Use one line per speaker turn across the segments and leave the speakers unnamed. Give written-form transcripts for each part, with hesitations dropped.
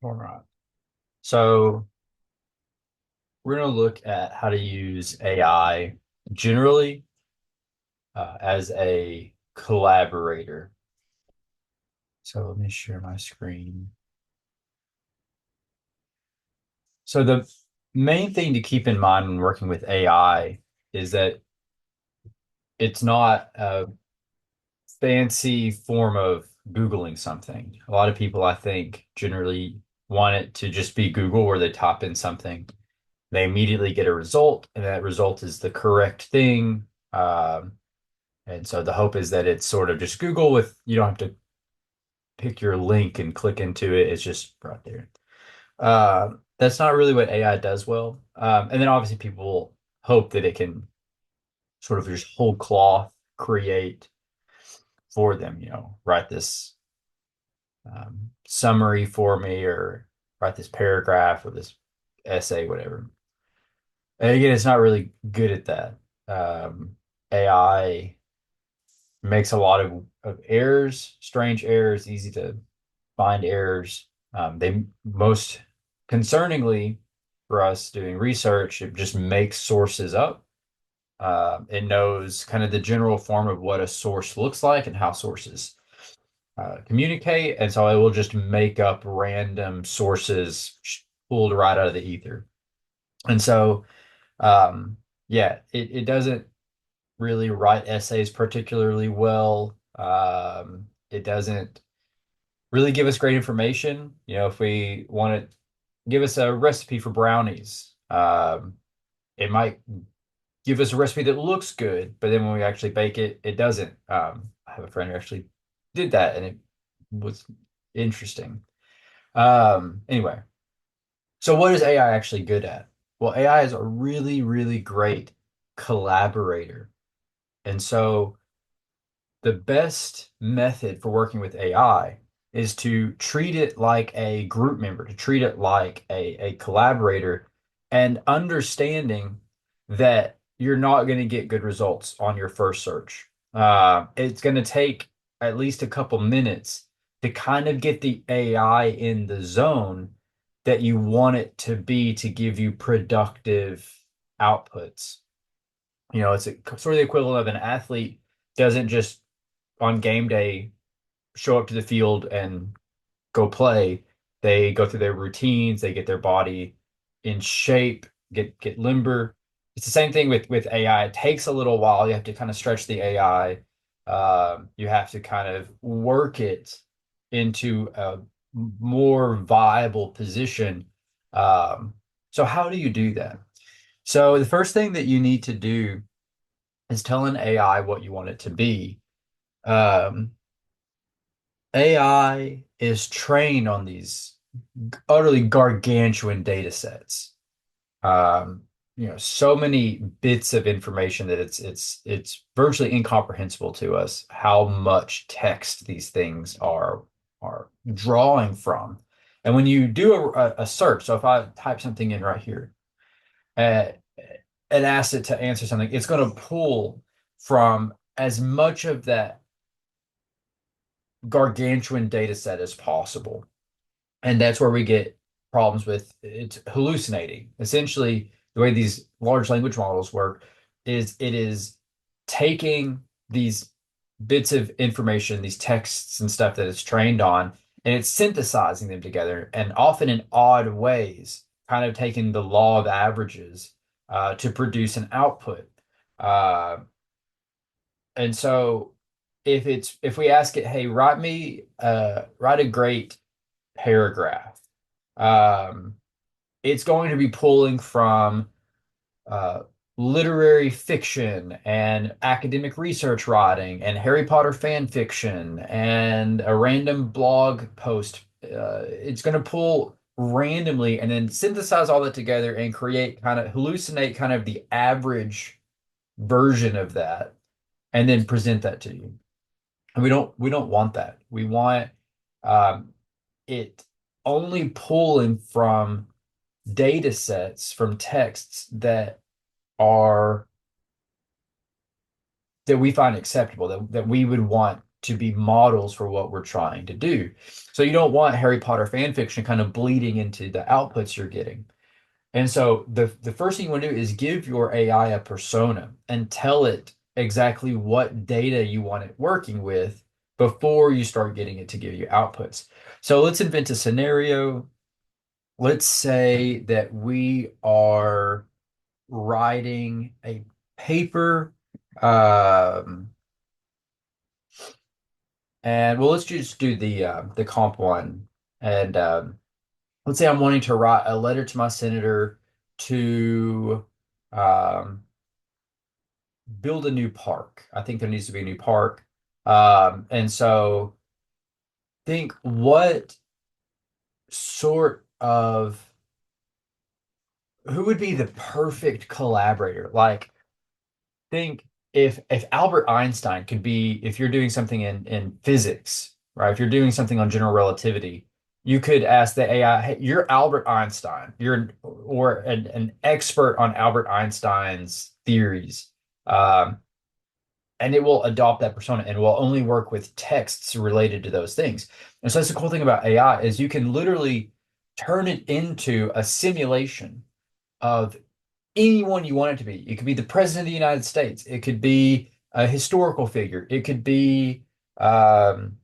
All right. So we're going to look at how to use AI generally as a collaborator. So let me share my screen. So the main thing to keep in mind when working with AI is that it's not a fancy form of Googling something. A lot of people, I think, generally want it to just be Google where they type in something. They immediately get a result, and that result is the correct thing. And so the hope is that it's sort of just Google with, you don't have to pick your link and click into it. It's just right there. That's not really what AI does well. And then obviously people hope that it can sort of just whole cloth create for them, write this summary for me or write this paragraph or this essay, whatever. And again, it's not really good at that. AI makes a lot of errors, strange errors, easy to find errors. They most concerningly for us doing research, it just makes sources up. It knows kind of the general form of what a source looks like and how sources communicate. And so it will just make up random sources pulled right out of the ether. And so, yeah, it doesn't really write essays particularly well. It doesn't really give us great information. If we want to give us a recipe for brownies, it might give us a recipe that looks good, but then when we actually bake it, it doesn't. I have a friend who actually did that, and it was interesting. Anyway, so what is AI actually good at? Well, AI is a really, really great collaborator. And so the best method for working with AI is to treat it like a group member, to treat it like a collaborator, and understanding that you're not going to get good results on your first search. It's going to take at least a couple minutes to kind of get the AI in the zone that you want it to be to give you productive outputs. It's sort of the equivalent of an athlete doesn't just on game day show up to the field and go play. They go through their routines, they get their body in shape, get limber. It's the same thing with AI. It takes a little while. You have to kind of stretch the AI. You have to kind of work it into a more viable position. Um, so how do you do that? So the first thing that you need to do is tell an AI what you want it to be. Um, AI is trained on these utterly gargantuan data sets. Um, so many bits of information that it's virtually incomprehensible to us how much text these things are drawing from. And when you do a search, so if I type something in right here uh, and ask it to answer something, it's going to pull from as much of that gargantuan data set as possible. And that's where we get problems with it's hallucinating. Essentially, the way these large language models work is it is taking these bits of information, these texts and stuff that it's trained on, and it's synthesizing them together, and often in odd ways, kind of taking the law of averages to produce an output. Uh, and so if we ask it, hey, write a great paragraph. Um, it's going to be pulling from uh, literary fiction and academic research writing and Harry Potter fan fiction and a random blog post. It's going to pull randomly and then synthesize all that together and create kind of hallucinate kind of the average version of that and then present that to you. And we don't want that. We want um, it only pulling from data sets from texts are that we find acceptable, that we would want to be models for what we're trying to do. So you don't want Harry Potter fan fiction kind of bleeding into the outputs you're getting. And so the first thing you want to do is give your AI a persona and tell it exactly what data you want it working with before you start getting it to give you outputs. So let's invent a scenario. Let's say that we are writing a paper, um, and well, let's just do the comp one. And let's say I'm wanting to write a letter to my senator to um, build a new park. I think there needs to be a new park. And so think what sort of who would be the perfect collaborator? Like think if Albert Einstein could be if you're doing something in physics, right? If you're doing something on general relativity, you could ask the AI, hey, you're Albert Einstein. You're or an expert on Albert Einstein's theories. Um, and it will adopt that persona and will only work with texts related to those things. And so that's the cool thing about AI is you can literally turn it into a simulation of anyone you want it to be. It could be the president of the United States. It could be a historical figure. It could be um,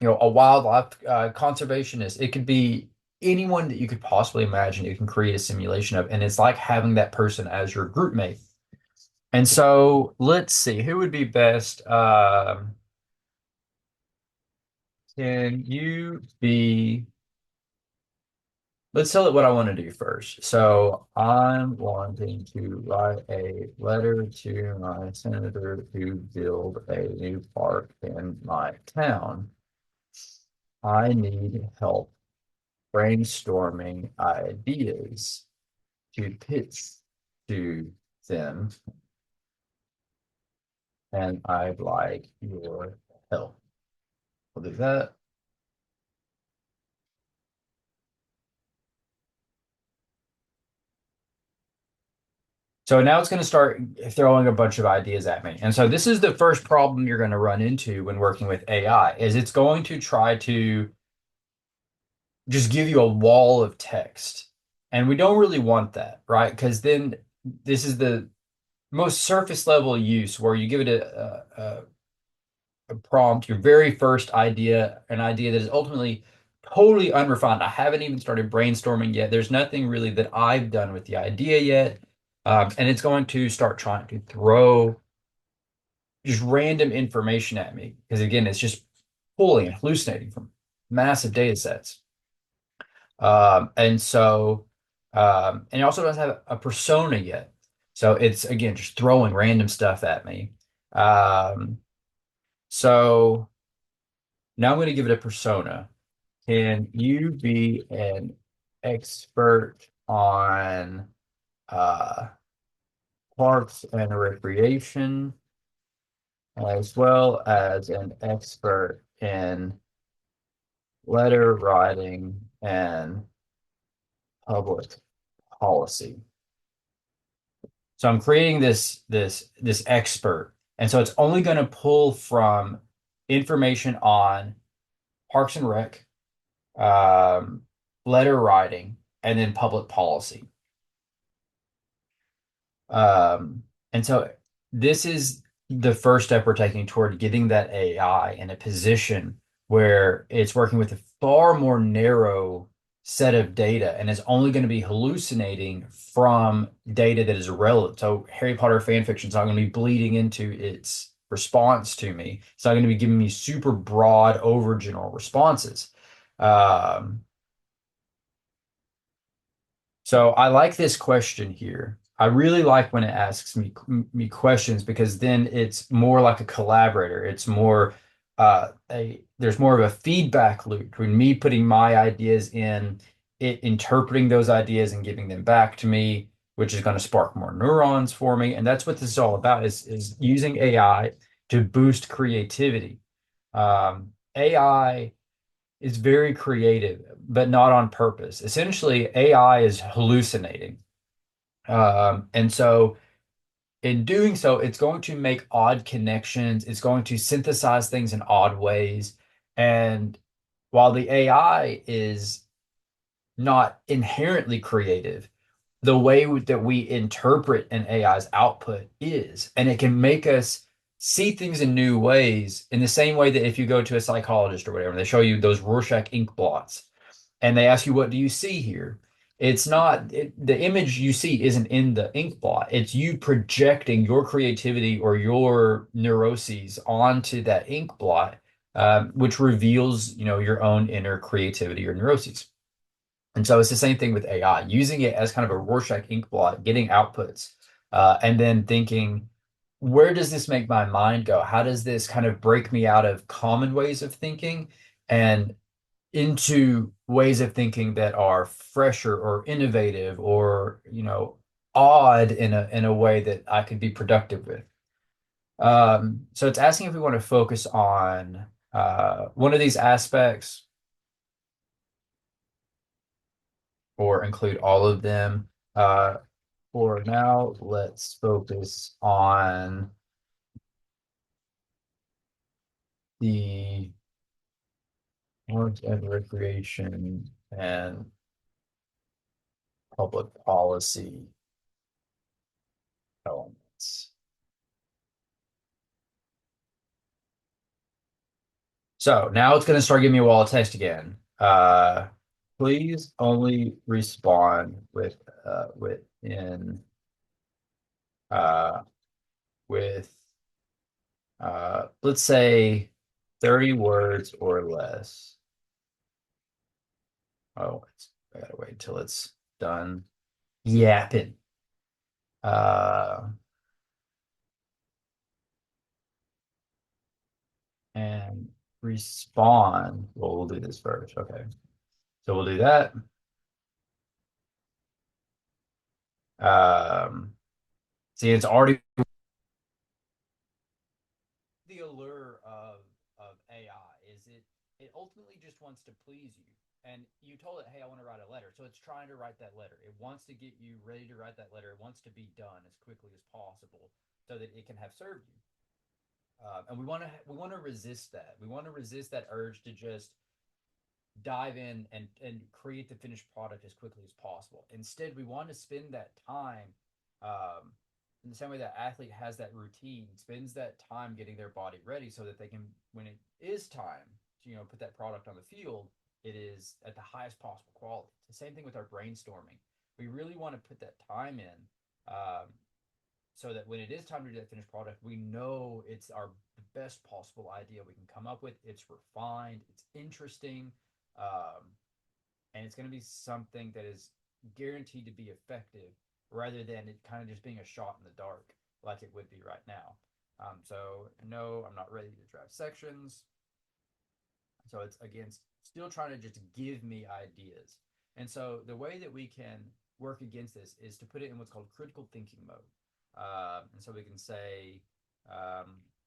a wildlife conservationist. It could be anyone that you could possibly imagine you can create a simulation of. And it's like having that person as your group mate. And so let's see, who would be best? Can you be, let's tell it what I want to do first. So I'm wanting to write a letter to my senator to build a new park in my town. I need help brainstorming ideas to pitch to them, and I'd like your help. We'll do that. So now it's going to start throwing a bunch of ideas at me. And so this is the first problem you're going to run into when working with AI is it's going to try to just give you a wall of text. And we don't really want that, right? Because then this is the most surface level use where you give it a prompt, your very first idea, an idea that is ultimately totally unrefined. I haven't even started brainstorming yet. There's nothing really that I've done with the idea yet. And it's going to start trying to throw just random information at me. Because again, it's just pulling and hallucinating from massive data sets. And so, and it also doesn't have a persona yet. So it's again just throwing random stuff at me. Um, so now I'm going to give it a persona. Can you be an expert on uh, parks and recreation, as well as an expert in letter writing and public policy? So I'm creating this expert, and so it's only going to pull from information on Parks and Rec, um, letter writing, and then public policy. And so this is the first step we're taking toward getting that AI in a position where it's working with a far more narrow set of data and is only going to be hallucinating from data that is relevant. So Harry Potter fan fiction is not going to be bleeding into its response to me. It's not going to be giving me super broad, overgeneral responses. Um, so I like this question here. I really like when it asks me questions because then it's more like a collaborator. It's more a there's more of a feedback loop between me putting my ideas in, it interpreting those ideas and giving them back to me, which is going to spark more neurons for me. And that's what this is all about is using AI to boost creativity. AI is very creative, but not on purpose. Essentially, AI is hallucinating. And so in doing so, it's going to make odd connections. It's going to synthesize things in odd ways. And while the AI is not inherently creative, the way that we interpret an AI's output is, and it can make us see things in new ways in the same way that if you go to a psychologist or whatever, they show you those Rorschach ink blots and they ask you, what do you see here? It's not the image you see isn't in the ink blot. It's you projecting your creativity or your neuroses onto that ink blot, which reveals, your own inner creativity or neuroses. And so it's the same thing with AI, using it as kind of a Rorschach ink blot, getting outputs, and then thinking, where does this make my mind go? How does this kind of break me out of common ways of thinking and into ways of thinking that are fresher or innovative or, odd in a way that I could be productive with. So it's asking if we want to focus on one of these aspects or include all of them. For now, let's focus on the arts and recreation and public policy elements. So now it's going to start giving me a wall of text again. Please only respond within uh, with let's say 30 words or less. Oh, I gotta wait until it's done yapping. Uh, and respond. Well, we'll do this first. Okay. So we'll do that. See, it's already the allure of AI is it ultimately just wants to please you. And you told it, hey, I want to write a letter. So it's trying to write that letter. It wants to get you ready to write that letter. It wants to be done as quickly as possible so that it can have served you. And we want to resist that. We want to resist that urge to just dive in and create the finished product as quickly as possible. Instead, we want to spend that time in the same way that athlete has that routine, spends that time getting their body ready so that they can, when it is time to put that product on the field, it is at the highest possible quality. It's the same thing with our brainstorming. We really want to put that time in so that when it is time to do that finished product, we know it's the best possible idea we can come up with. It's refined, it's interesting, um, and it's going to be something that is guaranteed to be effective rather than it kind of just being a shot in the dark like it would be right now. So no, I'm not ready to draft sections. So it's again still trying to just give me ideas. And so the way that we can work against this is to put it in what's called critical thinking mode. And so we can say,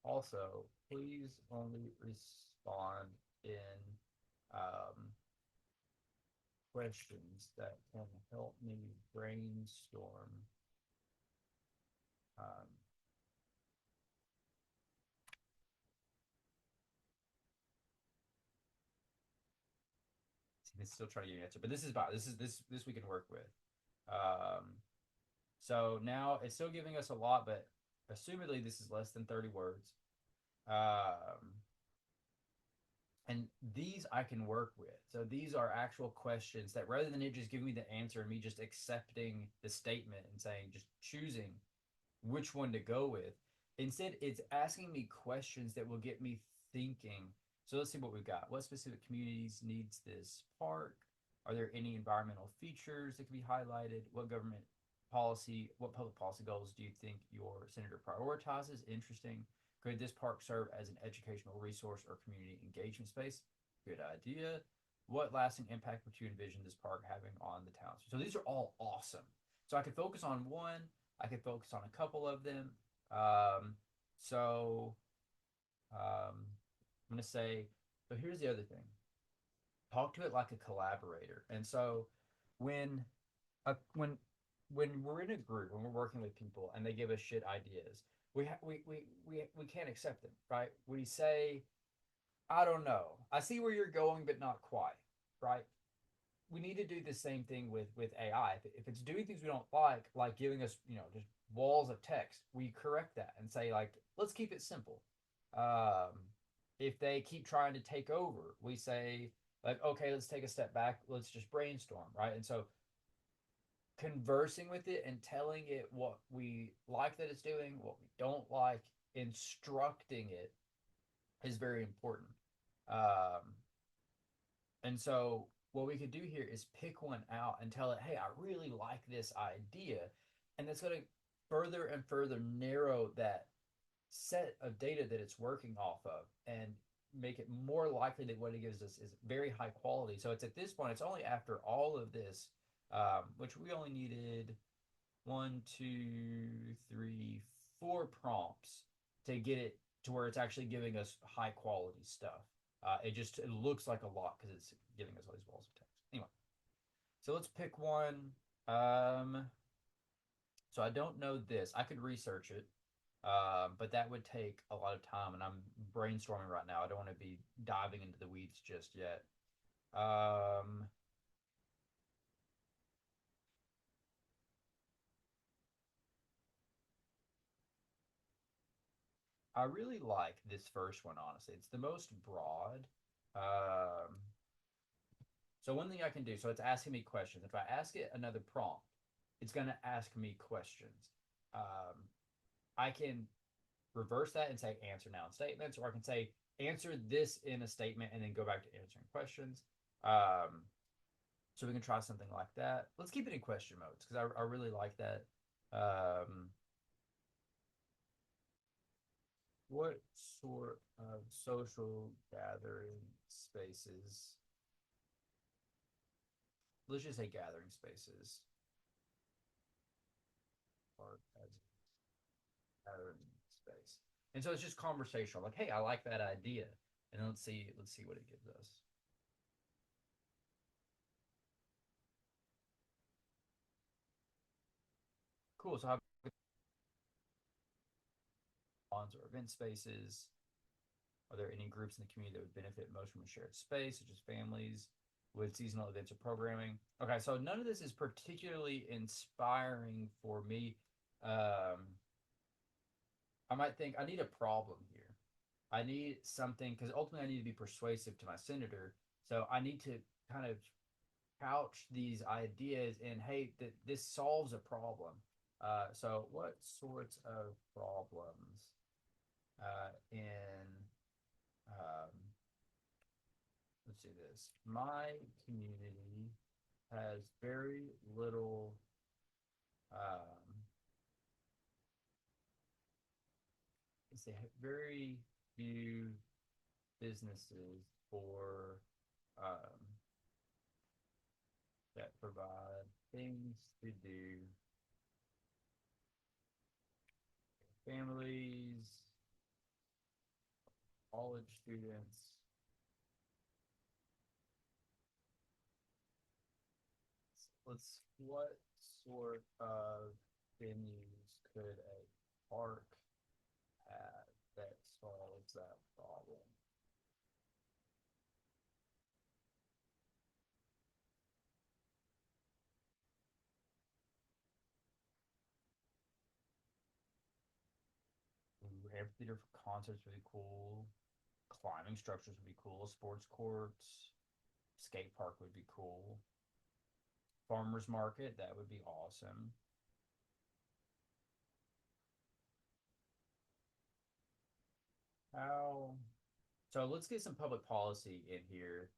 also, please only respond in um, questions that can help me brainstorm. Um, it's still trying to get an answer, but this is about this we can work with. Um, so now it's still giving us a lot, but assumedly this is less than 30 words. Um, and these I can work with. So these are actual questions that rather than it just giving me the answer and me just accepting the statement and saying, just choosing which one to go with, instead it's asking me questions that will get me thinking. So let's see what we've got. What specific communities needs this park? Are there any environmental features that can be highlighted? What public policy goals do you think your senator prioritizes? Interesting. Could this park serve as an educational resource or community engagement space? Good idea. What lasting impact would you envision this park having on the town? So these are all awesome. So I could focus on one. I could focus on a couple of them. Um, so I'm going to say, so here's the other thing. Talk to it like a collaborator. And so when when when we're in a group, when we're working with people and they give us shit ideas, we can't accept them, right? We say, I don't know. I see where you're going, but not quite, right? We need to do the same thing with AI. If it's doing things we don't like giving us, just walls of text, we correct that and say like, let's keep it simple. Um, if they keep trying to take over, we say like, okay, let's take a step back. Let's just brainstorm, right? And so conversing with it and telling it what we like that it's doing, what we don't like, instructing it is very important. Um, and so what we could do here is pick one out and tell it, hey, I really like this idea. And that's going to further and further narrow that set of data that it's working off of and make it more likely that what it gives us is very high quality. So it's at this point, it's only after all of this, which we only needed one, two, three, four prompts to get it to where it's actually giving us high quality stuff. It looks like a lot because it's giving us all these walls of text. Anyway, so let's pick one. Um, so I don't know this. I could research it, but that would take a lot of time, and I'm brainstorming right now. I don't want to be diving into the weeds just yet. Um, I really like this first one, honestly. It's the most broad. Um, So one thing I can do, so it's asking me questions. If I ask it another prompt, it's going to ask me questions. Um, I can reverse that and say answer now in statements, or I can say answer this in a statement and then go back to answering questions. Um, so we can try something like that. Let's keep it in question modes because I really like that. Um, what sort of social gathering spaces? Let's just say gathering spaces are as space. And so it's just conversational. Like, hey, I like that idea. And then let's see what it gives us. Cool. So how bonds or event spaces? Are there any groups in the community that would benefit most from a shared space, such as families with seasonal events or programming? Okay, so none of this is particularly inspiring for me. Um, I might think I need a problem here. I need something because ultimately I need to be persuasive to my senator. So I need to kind of couch these ideas in, hey, this solves a problem. So what sorts of problems in um, let's see this. My community has very little let's say very few businesses for um, that provide things to do families, college students. What sort of venues could a park have that solves that problem? Ooh, amphitheater for concerts would be cool. Climbing structures would be cool. Sports courts, skate park would be cool. Farmers market, that would be awesome. How so let's get some public policy in here.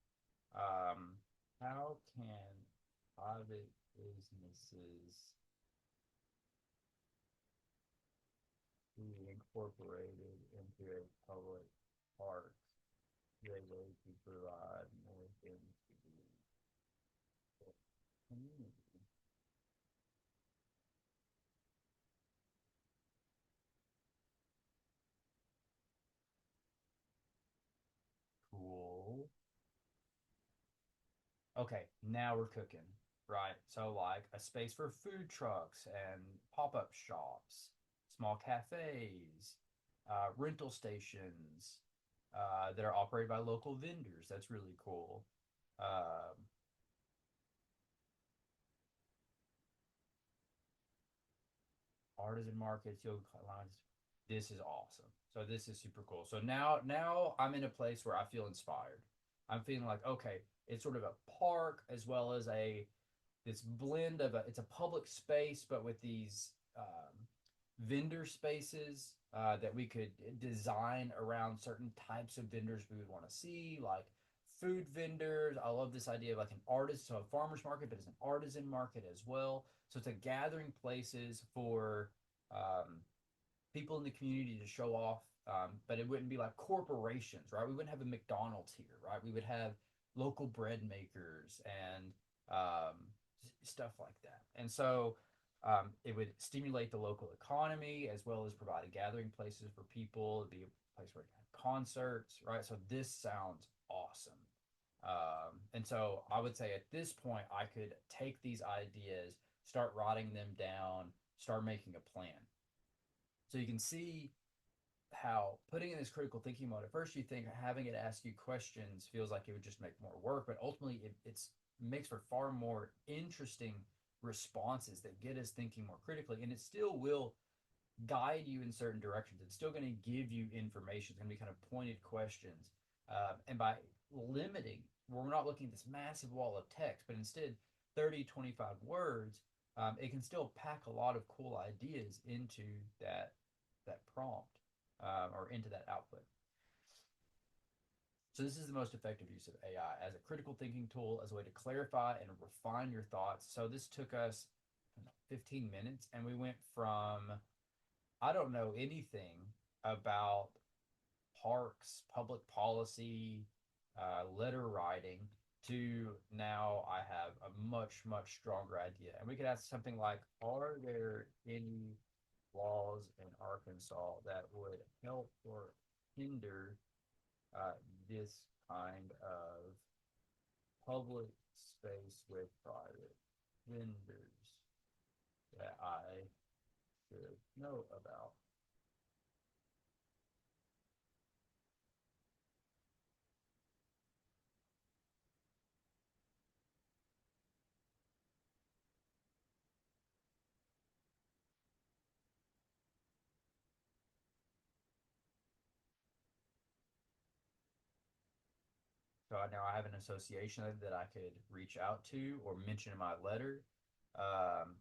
Um, how can private businesses be incorporated into a public park? They way to provide more things to the community. Cool. Okay, now we're cooking. right? So like a space for food trucks and pop-up shops, small cafes, rental stations that are operated by local vendors. That's really cool. Um, Artisan markets, yoga lines. This is awesome. So this is super cool. So now I'm in a place where I feel inspired. I'm feeling like, okay, it's sort of a park as well as a this blend of it's a public space, but with these vendor spaces that we could design around certain types of vendors we would want to see, like food vendors. I love this idea of like an artist, so a farmer's market, but it's an artisan market as well. So it's a gathering places for um, people in the community to show off. But it wouldn't be like corporations, right? We wouldn't have a McDonald's here, right? We would have local bread makers and um, stuff like that. And so it would stimulate the local economy as well as provide a gathering places for people. It'd be a place where you can have concerts, right? So this sounds awesome. And so I would say at this point, I could take these ideas, start writing them down, start making a plan. So you can see how putting in this critical thinking mode, at first you think having it ask you questions feels like it would just make more work, but ultimately it's makes for far more interesting responses that get us thinking more critically. And it still will guide you in certain directions. It's still going to give you information. It's going to be kind of pointed questions. And by limiting, we're not looking at this massive wall of text, but instead 30, 25 words, it can still pack a lot of cool ideas into that prompt or into that output. So this is the most effective use of AI as a critical thinking tool, as a way to clarify and refine your thoughts. So this took us 15 minutes, and we went from I don't know anything about parks, public policy, letter writing, to now I have a much, much stronger idea. And we could ask something like, are there any laws in Arkansas that would help or hinder uh, this kind of public space with private vendors that I should know about? So now I have an association that I could reach out to or mention in my letter. Um,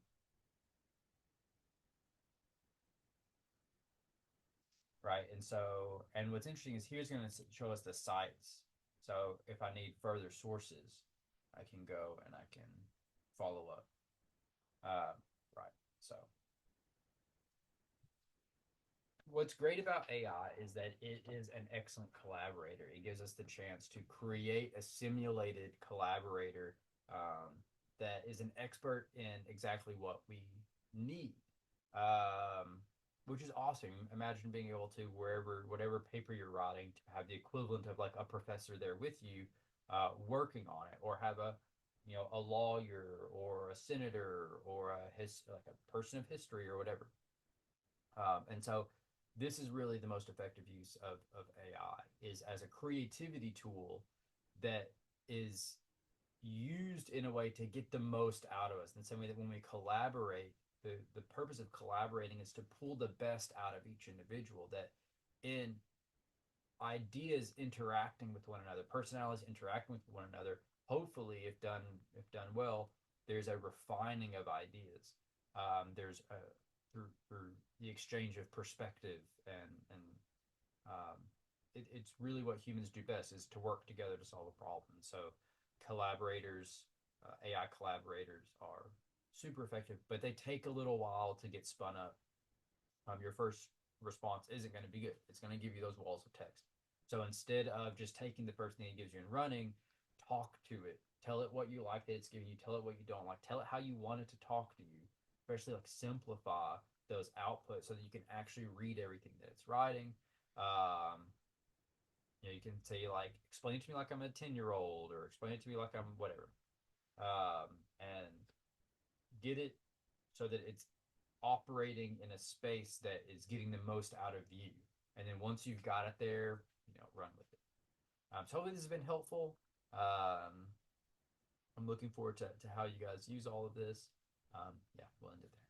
right. And so, and what's interesting is here's going to show us the sites. So if I need further sources, I can go and I can follow up. Uh, right. So what's great about AI is that it is an excellent collaborator. It gives us the chance to create a simulated collaborator that is an expert in exactly what we need, um, which is awesome. Imagine being able to, wherever, whatever paper you're writing, to have the equivalent of like a professor there with you working on it, or have a lawyer or a senator or like a person of history or whatever. And so this is really the most effective use of AI is as a creativity tool that is used in a way to get the most out of us. In the same way that when we collaborate, the purpose of collaborating is to pull the best out of each individual, that in ideas interacting with one another, personalities interacting with one another, hopefully if done well, there's a refining of ideas. There's a through the exchange of perspective and it's really what humans do best is to work together to solve a problem. So collaborators, AI collaborators are super effective, but they take a little while to get spun up. Your first response isn't going to be good. It's going to give you those walls of text. So instead of just taking the first thing it gives you and running, talk to it. Tell it what you like that it's giving you. Tell it what you don't like. Tell it how you want it to talk to you. Especially like simplify those outputs so that you can actually read everything that it's writing. Um, you can say like, explain it to me like I'm a 10-year-old or explain it to me like I'm whatever. And get it so that it's operating in a space that is getting the most out of you. And then once you've got it there, run with it. So hopefully this has been helpful. I'm looking forward to how you guys use all of this. Yeah, we'll end it there.